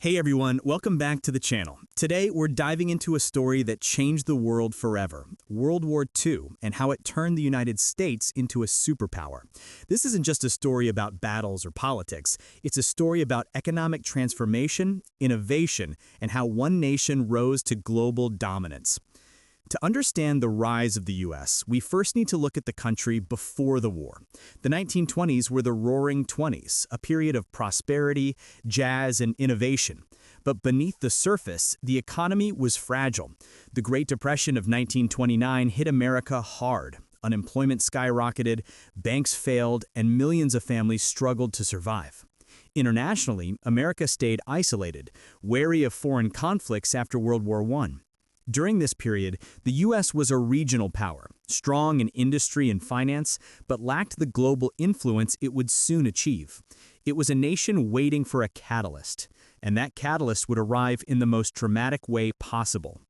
Hey everyone, welcome back to the channel. Today we're diving into a story that changed the world forever, World War II, and how it turned the United States into a superpower. This isn't just a story about battles or politics, it's a story about economic transformation, innovation, and how one nation rose to global dominance. To understand the rise of the U.S., we first need to look at the country before the war. The 1920s were the Roaring Twenties, a period of prosperity, jazz, and innovation. But beneath the surface, the economy was fragile. The Great Depression of 1929 hit America hard. Unemployment skyrocketed, banks failed, and millions of families struggled to survive. Internationally, America stayed isolated, wary of foreign conflicts after World War I. During this period, the U.S. was a regional power, strong in industry and finance, but lacked the global influence it would soon achieve. It was a nation waiting for a catalyst, and that catalyst would arrive in the most dramatic way possible.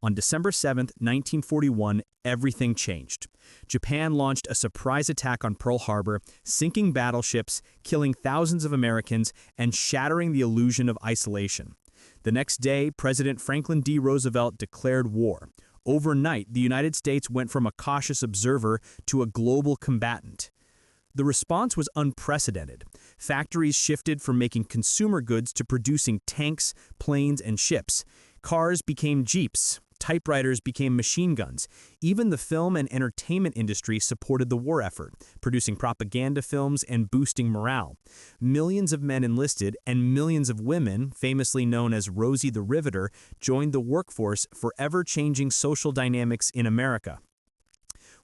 On December 7, 1941, everything changed. Japan launched a surprise attack on Pearl Harbor, sinking battleships, killing thousands of Americans, and shattering the illusion of isolation. The next day, President Franklin D. Roosevelt declared war. Overnight, the United States went from a cautious observer to a global combatant. The response was unprecedented. Factories shifted from making consumer goods to producing tanks, planes, and ships. Cars became jeeps. Typewriters became machine guns. Even the film and entertainment industry supported the war effort, producing propaganda films and boosting morale. Millions of men enlisted, and millions of women, famously known as Rosie the Riveter, joined the workforce, forever changing social dynamics in America.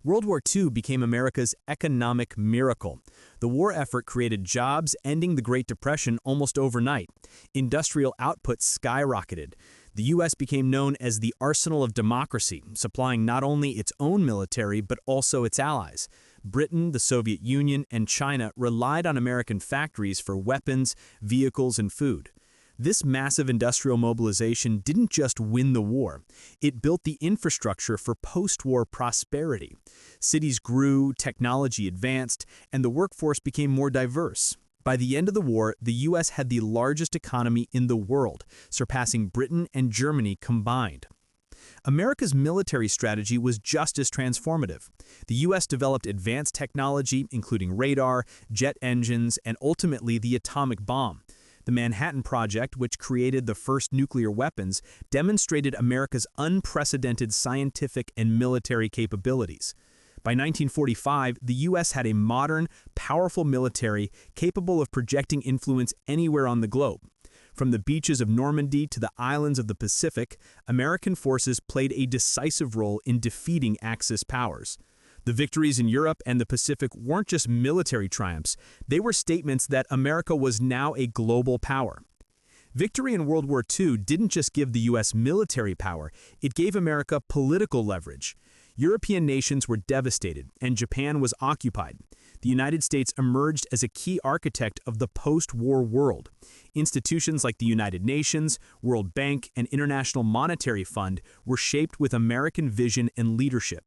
World War II became America's economic miracle. The war effort created jobs, ending the Great Depression almost overnight. Industrial output skyrocketed. The U.S. became known as the arsenal of democracy, supplying not only its own military but also its allies. Britain, the Soviet Union, and China relied on American factories for weapons, vehicles, and food. This massive industrial mobilization didn't just win the war, it built the infrastructure for post-war prosperity. Cities grew, technology advanced, and the workforce became more diverse. By the end of the war, the U.S. had the largest economy in the world, surpassing Britain and Germany combined. America's military strategy was just as transformative. The U.S. developed advanced technology, including radar, jet engines, and ultimately the atomic bomb. The Manhattan Project, which created the first nuclear weapons, demonstrated America's unprecedented scientific and military capabilities. By 1945, the U.S. had a modern, powerful military capable of projecting influence anywhere on the globe. From the beaches of Normandy to the islands of the Pacific, American forces played a decisive role in defeating Axis powers. The victories in Europe and the Pacific weren't just military triumphs, they were statements that America was now a global power. Victory in World War II didn't just give the U.S. military power, it gave America political leverage. European nations were devastated, and Japan was occupied. The United States emerged as a key architect of the post-war world. Institutions like the United Nations, World Bank, and International Monetary Fund were shaped with American vision and leadership.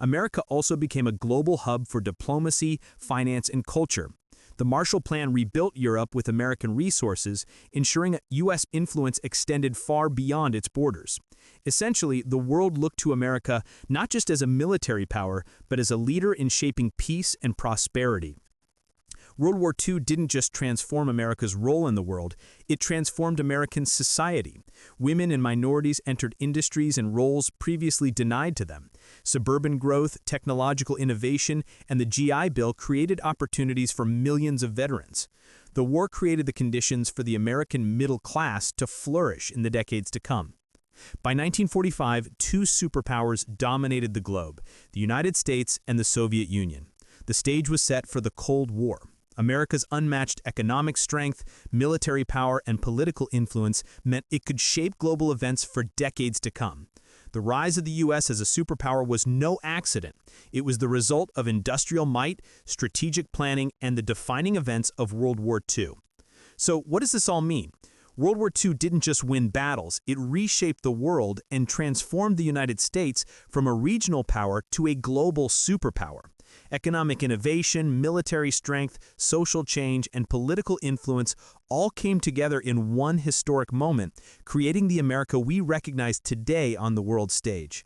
America also became a global hub for diplomacy, finance, and culture. The Marshall Plan rebuilt Europe with American resources, ensuring U.S. influence extended far beyond its borders. Essentially, the world looked to America not just as a military power, but as a leader in shaping peace and prosperity. World War II didn't just transform America's role in the world, it transformed American society. Women and minorities entered industries and roles previously denied to them. Suburban growth, technological innovation, and the GI Bill created opportunities for millions of veterans. The war created the conditions for the American middle class to flourish in the decades to come. By 1945, two superpowers dominated the globe, the United States and the Soviet Union. The stage was set for the Cold War. America's unmatched economic strength, military power, and political influence meant it could shape global events for decades to come. The rise of the U.S. as a superpower was no accident. It was the result of industrial might, strategic planning, and the defining events of World War II. So what does this all mean? World War II didn't just win battles, it reshaped the world and transformed the United States from a regional power to a global superpower. Economic innovation, military strength, social change, and political influence all came together in one historic moment, creating the America we recognize today on the world stage.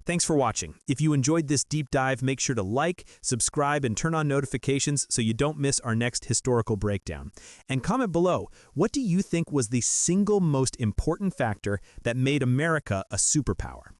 Thanks for watching. If you enjoyed this deep dive, make sure to like, subscribe, and turn on notifications so you don't miss our next historical breakdown. And comment below, what do you think was the single most important factor that made America a superpower?